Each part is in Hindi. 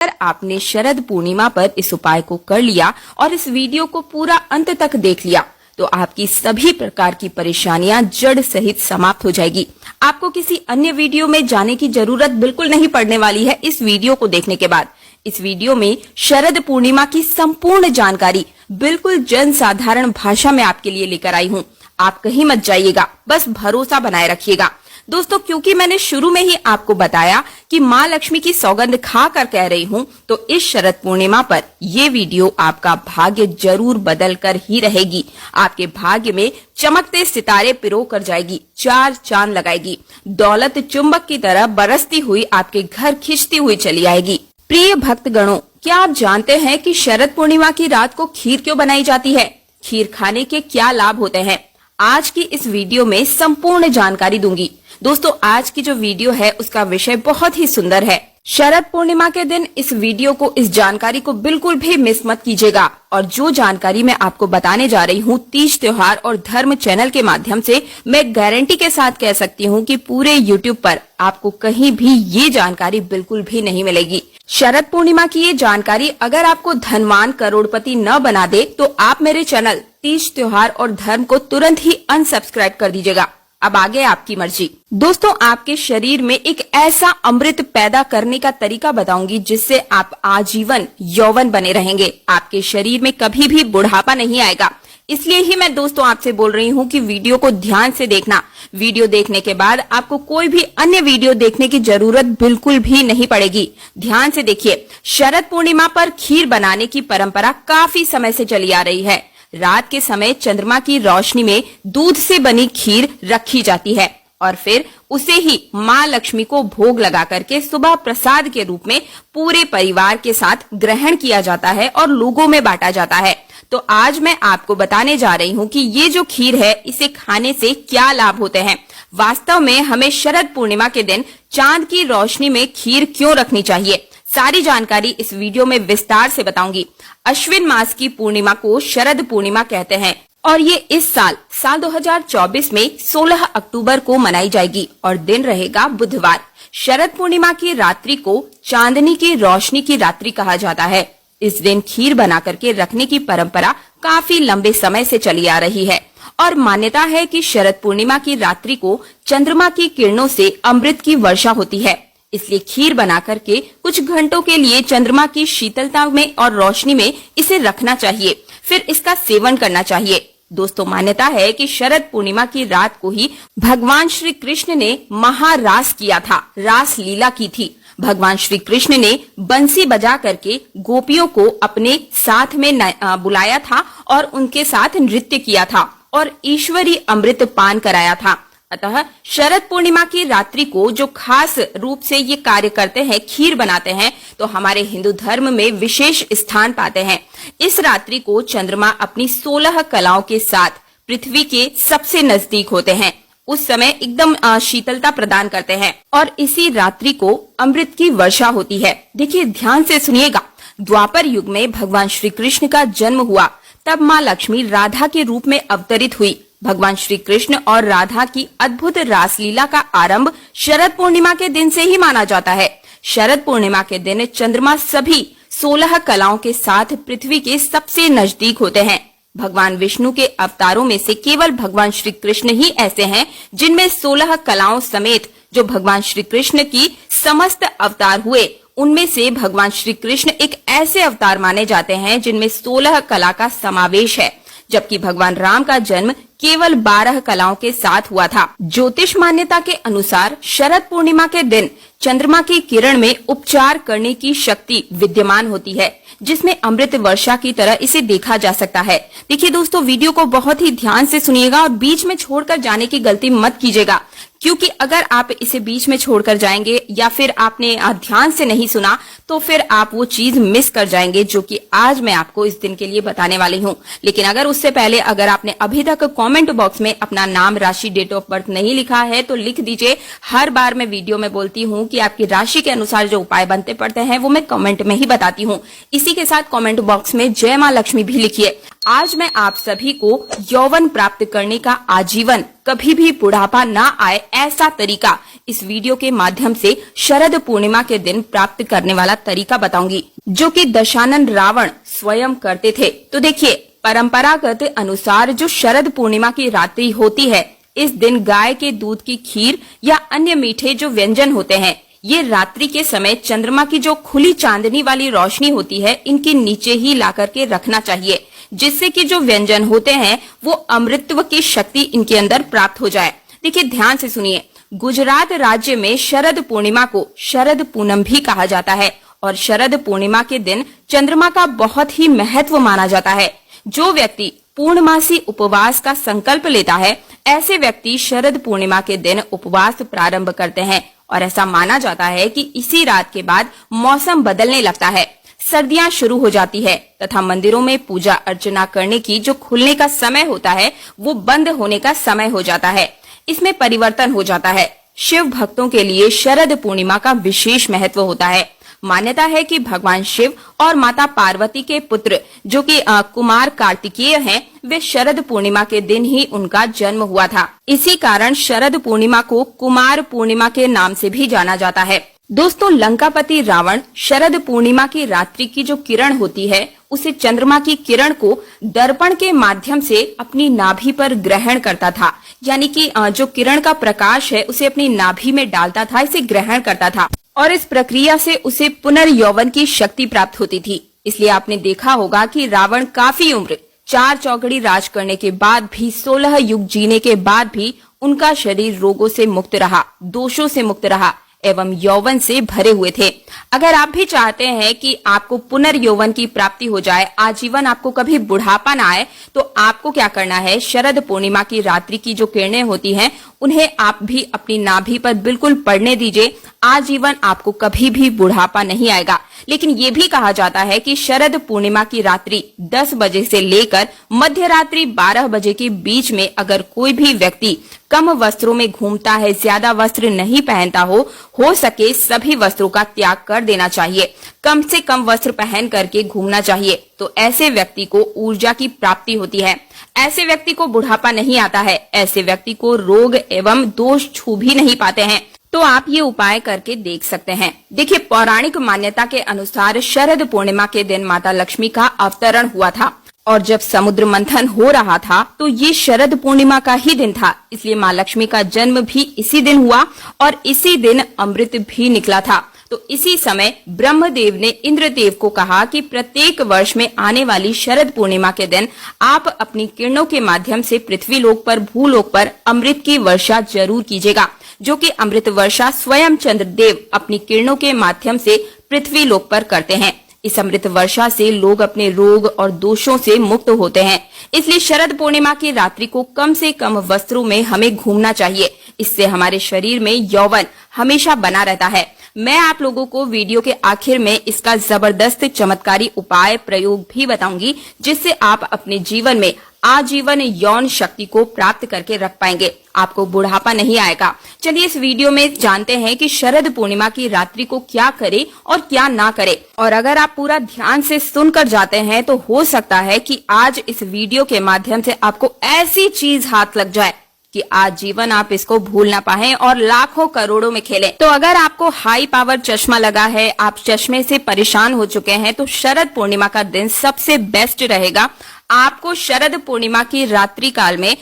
अगर आपने शरद पूर्णिमा पर इस उपाय को कर लिया और इस वीडियो को पूरा अंत तक देख लिया तो आपकी सभी प्रकार की परेशानियां जड़ सहित समाप्त हो जाएगी। आपको किसी अन्य वीडियो में जाने की जरूरत बिल्कुल नहीं पड़ने वाली है। इस वीडियो को देखने के बाद इस वीडियो में शरद पूर्णिमा की संपूर्ण जानकारी बिल्कुल जन साधारण भाषा में आपके लिए लेकर आई हूँ। आप कहीं मत जाइएगा, बस भरोसा बनाए रखिएगा। दोस्तों, क्योंकि मैंने शुरू में ही आपको बताया कि माँ लक्ष्मी की सौगंध खा कर कह रही हूँ, तो इस शरद पूर्णिमा पर ये वीडियो आपका भाग्य जरूर बदल कर ही रहेगी। आपके भाग्य में चमकते सितारे पिरो कर जाएगी, चार चांद लगाएगी, दौलत चुंबक की तरह बरसती हुई आपके घर खिंचती हुई चली आएगी। प्रिय भक्तगणों, क्या आप जानते हैं कि शरद पूर्णिमा की रात को खीर क्यों बनाई जाती है? खीर खाने के क्या लाभ होते हैं? आज की इस वीडियो में संपूर्ण जानकारी दूंगी। दोस्तों, आज की जो वीडियो है उसका विषय बहुत ही सुंदर है। शरद पूर्णिमा के दिन इस वीडियो को, इस जानकारी को बिल्कुल भी मिस मत कीजिएगा। और जो जानकारी मैं आपको बताने जा रही हूँ तीज त्योहार और धर्म चैनल के माध्यम से, मैं गारंटी के साथ कह सकती हूँ कि पूरे YouTube पर आपको कहीं भी ये जानकारी बिल्कुल भी नहीं मिलेगी। शरद पूर्णिमा की ये जानकारी अगर आपको धनवान करोड़पति न बना दे तो आप मेरे चैनल तीज त्योहार और धर्म को तुरंत ही अनसब्सक्राइब कर दीजिएगा। अब आगे आपकी मर्जी। दोस्तों, आपके शरीर में एक ऐसा अमृत पैदा करने का तरीका बताऊंगी जिससे आप आजीवन यौवन बने रहेंगे। आपके शरीर में कभी भी बुढ़ापा नहीं आएगा। इसलिए ही मैं दोस्तों आपसे बोल रही हूँ कि वीडियो को ध्यान से देखना। वीडियो देखने के बाद आपको कोई भी अन्य वीडियो देखने की जरूरत बिल्कुल भी नहीं पड़ेगी। ध्यान से देखिए। शरद पूर्णिमा पर खीर बनाने की परंपरा काफी समय से चली आ रही है। रात के समय चंद्रमा की रोशनी में दूध से बनी खीर रखी जाती है और फिर उसे ही माँ लक्ष्मी को भोग लगा करके सुबह प्रसाद के रूप में पूरे परिवार के साथ ग्रहण किया जाता है और लोगों में बांटा जाता है। तो आज मैं आपको बताने जा रही हूँ कि ये जो खीर है इसे खाने से क्या लाभ होते हैं। वास्तव में हमें शरद पूर्णिमा के दिन चांद की रोशनी में खीर क्यों रखनी चाहिए, सारी जानकारी इस वीडियो में विस्तार से बताऊंगी। अश्विन मास की पूर्णिमा को शरद पूर्णिमा कहते हैं और ये इस साल 2024 में 16 अक्टूबर को मनाई जाएगी और दिन रहेगा बुधवार। शरद पूर्णिमा की रात्रि को चांदनी की रोशनी की रात्रि कहा जाता है। इस दिन खीर बना करके रखने की परंपरा काफी लंबे समय से चली आ रही है और मान्यता है कि शरद पूर्णिमा की रात्रि को चंद्रमा की किरणों से अमृत की वर्षा होती है। इसलिए खीर बना करके कुछ घंटों के लिए चंद्रमा की शीतलता में और रोशनी में इसे रखना चाहिए, फिर इसका सेवन करना चाहिए। दोस्तों, मान्यता है कि शरद पूर्णिमा की रात को ही भगवान श्री कृष्ण ने महारास किया था, रास लीला की थी। भगवान श्री कृष्ण ने बंसी बजा करके गोपियों को अपने साथ में बुलाया था और उनके साथ नृत्य किया था और ईश्वरी अमृत पान कराया था। अतः शरद पूर्णिमा की रात्रि को जो खास रूप से ये कार्य करते हैं, खीर बनाते हैं, तो हमारे हिंदू धर्म में विशेष स्थान पाते हैं। इस रात्रि को चंद्रमा अपनी 16 कलाओं के साथ पृथ्वी के सबसे नजदीक होते हैं। उस समय एकदम शीतलता प्रदान करते हैं और इसी रात्रि को अमृत की वर्षा होती है। देखिए, ध्यान से सुनिएगा। द्वापर युग में भगवान श्री कृष्ण का जन्म हुआ, तब माँ लक्ष्मी राधा के रूप में अवतरित हुई। भगवान श्री कृष्ण और राधा की अद्भुत रासलीला का आरंभ शरद पूर्णिमा के दिन से ही माना जाता है। शरद पूर्णिमा के दिन चंद्रमा सभी 16 कलाओं के साथ पृथ्वी के सबसे नजदीक होते हैं। भगवान विष्णु के अवतारों में से केवल भगवान श्री कृष्ण ही ऐसे हैं जिनमें 16 कलाओं समेत जो भगवान श्री कृष्ण की समस्त अवतार हुए, उनमें से भगवान श्री कृष्ण एक ऐसे अवतार माने जाते हैं जिनमें 16 कला का समावेश है, जबकि भगवान राम का जन्म केवल 12 कलाओं के साथ हुआ था। ज्योतिष मान्यता के अनुसार शरद पूर्णिमा के दिन चंद्रमा की किरण में उपचार करने की शक्ति विद्यमान होती है, जिसमें अमृत वर्षा की तरह इसे देखा जा सकता है। देखिए दोस्तों, वीडियो को बहुत ही ध्यान से सुनिएगा और बीच में छोड़कर जाने की गलती मत कीजिएगा, क्योंकि अगर आप इसे बीच में छोड़कर जाएंगे या फिर आपने ध्यान से नहीं सुना तो फिर आप वो चीज मिस कर जाएंगे जो कि आज मैं आपको इस दिन के लिए बताने वाली हूँ। लेकिन अगर उससे पहले अगर आपने अभी तक कमेंट बॉक्स में अपना नाम, राशि, डेट ऑफ बर्थ नहीं लिखा है तो लिख दीजिए। हर बार मैं वीडियो में बोलती हूँ कि आपकी राशि के अनुसार जो उपाय बनते पड़ते हैं वो मैं कमेंट में ही बताती हूँ। इसी के साथ कमेंट बॉक्स में जय माँ लक्ष्मी भी लिखिए। आज मैं आप सभी को यौवन प्राप्त करने का आजीवन कभी भी बुढ़ापा ना आए ऐसा तरीका इस वीडियो के माध्यम से शरद पूर्णिमा के दिन प्राप्त करने वाला तरीका बताऊंगी, जो कि दशानन रावण स्वयं करते थे। तो देखिए, परंपरागत अनुसार जो शरद पूर्णिमा की रात्रि होती है, इस दिन गाय के दूध की खीर या अन्य मीठे जो व्यंजन होते हैं, ये रात्रि के समय चंद्रमा की जो खुली चांदनी वाली रोशनी होती है, इनके नीचे ही ला करके रखना चाहिए, जिससे कि जो व्यंजन होते हैं वो अमृतत्व की शक्ति इनके अंदर प्राप्त हो जाए। देखिए, ध्यान से सुनिए। गुजरात राज्य में शरद पूर्णिमा को शरद पूनम भी कहा जाता है और शरद पूर्णिमा के दिन चंद्रमा का बहुत ही महत्व माना जाता है। जो व्यक्ति पूर्णमासी उपवास का संकल्प लेता है, ऐसे व्यक्ति शरद पूर्णिमा के दिन उपवास प्रारंभ करते हैं और ऐसा माना जाता है कि इसी रात के बाद मौसम बदलने लगता है, सर्दियां शुरू हो जाती है तथा मंदिरों में पूजा अर्चना करने की जो खुलने का समय होता है वो बंद होने का समय हो जाता है। इसमें परिवर्तन हो जाता है। शिव भक्तों के लिए शरद पूर्णिमा का विशेष महत्व होता है। मान्यता है कि भगवान शिव और माता पार्वती के पुत्र जो कि कुमार कार्तिकेय हैं, वे शरद पूर्णिमा के दिन ही उनका जन्म हुआ था। इसी कारण शरद पूर्णिमा को कुमार पूर्णिमा के नाम से भी जाना जाता है। दोस्तों, लंकापति रावण शरद पूर्णिमा की रात्रि की जो किरण होती है, उसे चंद्रमा की किरण को दर्पण के माध्यम से अपनी नाभि पर ग्रहण करता था। यानी कि जो किरण का प्रकाश है उसे अपनी नाभि में डालता था, इसे ग्रहण करता था और इस प्रक्रिया से उसे पुनर्यौवन की शक्ति प्राप्त होती थी। इसलिए आपने देखा होगा कि रावण काफी उम्र 4 चौकड़ी राज करने के बाद भी, 16 युग जीने के बाद भी उनका शरीर रोगों से मुक्त रहा, दोषों से मुक्त रहा एवं यौवन से भरे हुए थे। अगर आप भी चाहते हैं कि आपको पुनर्यौवन की प्राप्ति हो जाए, आजीवन आपको कभी बुढ़ापा ना आए, तो आपको क्या करना है, शरद पूर्णिमा की रात्रि की जो किरणें होती हैं उन्हें आप भी अपनी नाभि पर बिल्कुल पड़ने दीजिए। आजीवन आपको कभी भी बुढ़ापा नहीं आएगा। लेकिन ये भी कहा जाता है कि शरद पूर्णिमा की रात्रि 10 बजे से लेकर मध्य रात्रि 12 बजे के बीच में अगर कोई भी व्यक्ति कम वस्त्रों में घूमता है, ज्यादा वस्त्र नहीं पहनता हो सके सभी वस्त्रों का त्याग कर देना चाहिए। कम से कम वस्त्र पहन करके घूमना चाहिए, तो ऐसे व्यक्ति को ऊर्जा की प्राप्ति होती है। ऐसे व्यक्ति को बुढ़ापा नहीं आता है। ऐसे व्यक्ति को रोग एवं दोष छू भी नहीं पाते हैं। तो आप ये उपाय करके देख सकते हैं। देखिए, पौराणिक मान्यता के अनुसार शरद पूर्णिमा के दिन माता लक्ष्मी का अवतरण हुआ था और जब समुद्र मंथन हो रहा था तो ये शरद पूर्णिमा का ही दिन था। इसलिए माँ लक्ष्मी का जन्म भी इसी दिन हुआ और इसी दिन अमृत भी निकला था। तो इसी समय ब्रह्मदेव ने इंद्रदेव को कहा कि प्रत्येक वर्ष में आने वाली शरद पूर्णिमा के दिन आप अपनी किरणों के माध्यम से पृथ्वी लोक पर, भूलोक पर अमृत की वर्षा जरूर कीजिएगा, जो कि अमृत वर्षा स्वयं चंद्रदेव अपनी किरणों के माध्यम से पृथ्वी लोक पर करते हैं। इस अमृत वर्षा से लोग अपने रोग और दोषों से मुक्त होते हैं। इसलिए शरद पूर्णिमा की रात्रि को कम से कम वस्त्रों में हमें घूमना चाहिए। इससे हमारे शरीर में यौवन हमेशा बना रहता है। मैं आप लोगों को वीडियो के आखिर में इसका जबरदस्त चमत्कारी उपाय प्रयोग भी बताऊंगी, जिससे आप अपने जीवन में आजीवन यौन शक्ति को प्राप्त करके रख पाएंगे। आपको बुढ़ापा नहीं आएगा। चलिए इस वीडियो में जानते हैं कि शरद पूर्णिमा की रात्रि को क्या करे और क्या ना करे। और अगर आप पूरा ध्यान से सुनकर जाते हैं तो हो सकता है कि आज इस वीडियो के माध्यम से आपको ऐसी चीज हाथ लग जाए कि आजीवन आप इसको भूल ना पाए और लाखों करोड़ों में खेलें। तो अगर आपको हाई पावर चश्मा लगा है, आप चश्मे से परेशान हो चुके हैं, तो शरद पूर्णिमा का दिन सबसे बेस्ट रहेगा। आपको शरद पूर्णिमा की रात्रि काल में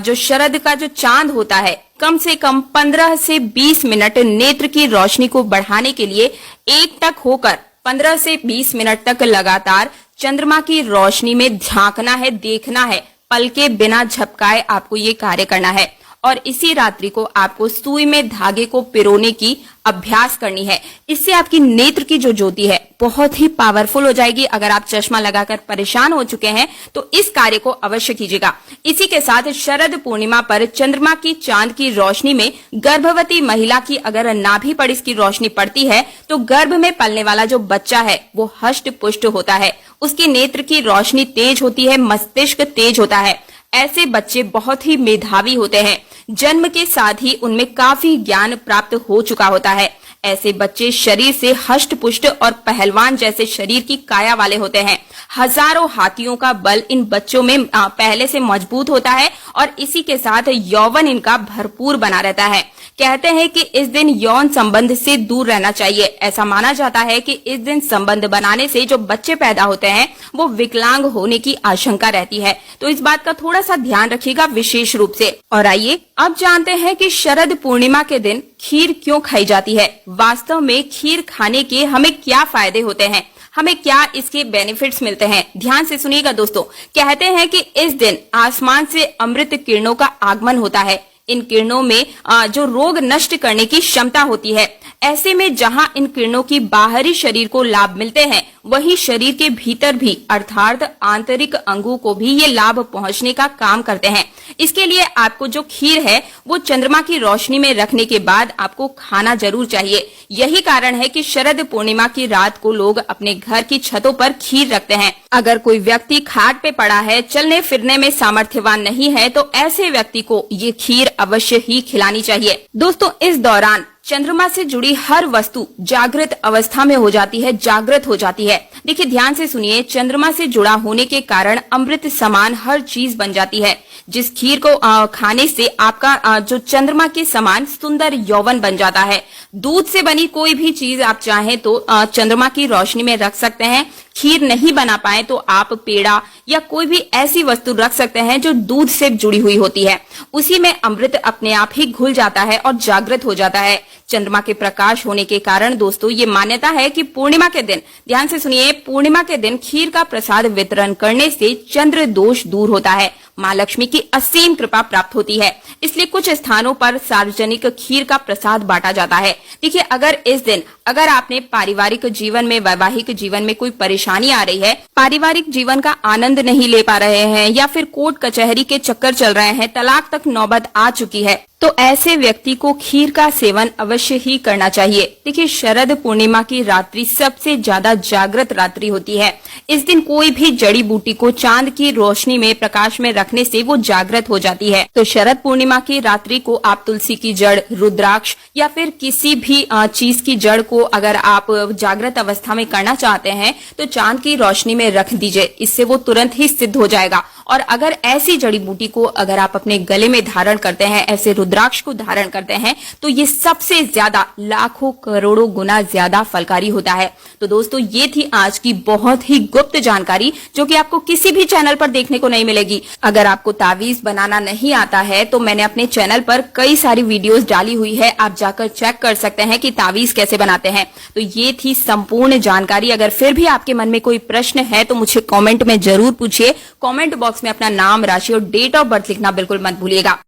जो शरद का जो चांद होता है, कम से कम 15 से 20 मिनट नेत्र की रोशनी को बढ़ाने के लिए एक टक होकर 15 से 20 मिनट तक लगातार चंद्रमा की रोशनी में झांकना है, देखना है। पल के बिना झपकाए आपको ये कार्य करना है और इसी रात्रि को आपको सुई में धागे को पिरोने की अभ्यास करनी है। इससे आपकी नेत्र की जो ज्योति है बहुत ही पावरफुल हो जाएगी। अगर आप चश्मा लगाकर परेशान हो चुके हैं तो इस कार्य को अवश्य कीजिएगा। इसी के साथ शरद पूर्णिमा पर चंद्रमा की चांद की रोशनी में गर्भवती महिला की अगर नाभि पर इसकी रोशनी पड़ती है तो गर्भ में पलने वाला जो बच्चा है वो हष्ट पुष्ट होता है। उसकी नेत्र की रोशनी तेज होती है, मस्तिष्क तेज होता है। ऐसे बच्चे बहुत ही मेधावी होते हैं। जन्म के साथ ही उनमें काफी ज्ञान प्राप्त हो चुका होता है। ऐसे बच्चे शरीर से हष्ट पुष्ट और पहलवान जैसे शरीर की काया वाले होते हैं। हजारों हाथियों का बल इन बच्चों में पहले से मजबूत होता है और इसी के साथ यौवन इनका भरपूर बना रहता है। कहते हैं कि इस दिन यौन संबंध से दूर रहना चाहिए। ऐसा माना जाता है कि इस दिन संबंध बनाने से जो बच्चे पैदा होते हैं वो विकलांग होने की आशंका रहती है। तो इस बात का थोड़ा सा ध्यान रखिएगा विशेष रूप से। और आइए अब जानते हैं कि शरद पूर्णिमा के दिन खीर क्यों खाई जाती है। वास्तव में खीर खाने के हमें क्या फायदे होते हैं, हमें क्या इसके बेनिफिट्स मिलते हैं, ध्यान से सुनिएगा दोस्तों। कहते हैं कि इस दिन आसमान से अमृत किरणों का आगमन होता है। इन किरणों में जो रोग नष्ट करने की क्षमता होती है। ऐसे में जहां इन किरणों की बाहरी शरीर को लाभ मिलते हैं, वहीं शरीर के भीतर भी अर्थात आंतरिक अंगों को भी ये लाभ पहुंचने का काम करते हैं। इसके लिए आपको जो खीर है वो चंद्रमा की रोशनी में रखने के बाद आपको खाना जरूर चाहिए। यही कारण है कि शरद पूर्णिमा की रात को लोग अपने घर की छतों पर खीर रखते हैं। अगर कोई व्यक्ति खाट पे पड़ा है, चलने फिरने में सामर्थ्यवान नहीं है, तो ऐसे व्यक्ति को ये खीर अवश्य ही खिलानी चाहिए। दोस्तों, इस दौरान चंद्रमा से जुड़ी हर वस्तु जागृत अवस्था में हो जाती है, जागृत हो जाती है। देखिए ध्यान से सुनिए, चंद्रमा से जुड़ा होने के कारण अमृत समान हर चीज बन जाती है। जिस खीर को खाने से आपका जो चंद्रमा के समान सुंदर यौवन बन जाता है। दूध से बनी कोई भी चीज आप चाहें तो चंद्रमा की रोशनी में रख सकते हैं। खीर नहीं बना पाए तो आप पेड़ा या कोई भी ऐसी वस्तु रख सकते हैं जो दूध से जुड़ी हुई होती है। उसी में अमृत अपने आप ही घुल जाता है और जागृत हो जाता है। चंद्रमा के प्रकाश होने के कारण दोस्तों ये मान्यता है कि पूर्णिमा के दिन, ध्यान से सुनिए, पूर्णिमा के दिन खीर का प्रसाद वितरण करने से चंद्र दोष दूर होता है, माँ लक्ष्मी की असीम कृपा प्राप्त होती है। इसलिए कुछ स्थानों पर सार्वजनिक खीर का प्रसाद बांटा जाता है। देखिए अगर इस दिन आपने पारिवारिक जीवन में, वैवाहिक जीवन में कोई परेशानी आ रही है, पारिवारिक जीवन का आनंद नहीं ले पा रहे हैं या फिर कोर्ट कचहरी के चक्कर चल रहे हैं, तलाक तक नौबत आ चुकी है, तो ऐसे व्यक्ति को खीर का सेवन अवश्य ही करना चाहिए। देखिए शरद पूर्णिमा की रात्रि सबसे ज्यादा जागृत रात्रि होती है। इस दिन कोई भी जड़ी बूटी को चांद की रोशनी में, प्रकाश में रखने से वो जागृत हो जाती है। तो शरद पूर्णिमा की रात्रि को आप तुलसी की जड़, रुद्राक्ष या फिर किसी भी चीज की जड़ को अगर आप जागृत अवस्था में करना चाहते हैं तो चांद की रोशनी में रख दीजिए। इससे वो तुरंत ही सिद्ध हो जाएगा। और अगर ऐसी जड़ी बूटी को अगर आप अपने गले में धारण करते हैं, ऐसे रुद्राक्ष को धारण करते हैं, तो ये सबसे ज्यादा लाखों करोड़ों गुना ज्यादा फलकारी होता है। तो दोस्तों ये थी आज की बहुत ही गुप्त जानकारी जो कि आपको किसी भी चैनल पर देखने को नहीं मिलेगी। अगर आपको तावीज बनाना नहीं आता है तो मैंने अपने चैनल पर कई सारी वीडियोस डाली हुई है, आप जाकर चेक कर सकते हैं कि तावीज कैसे बनाते हैं। तो ये थी संपूर्ण जानकारी। अगर फिर भी आपके मन में कोई प्रश्न है तो मुझे कमेंट में जरूर पूछिए। कमेंट बॉक्स में अपना नाम, राशि और डेट ऑफ बर्थ लिखना बिल्कुल मत भूलिएगा।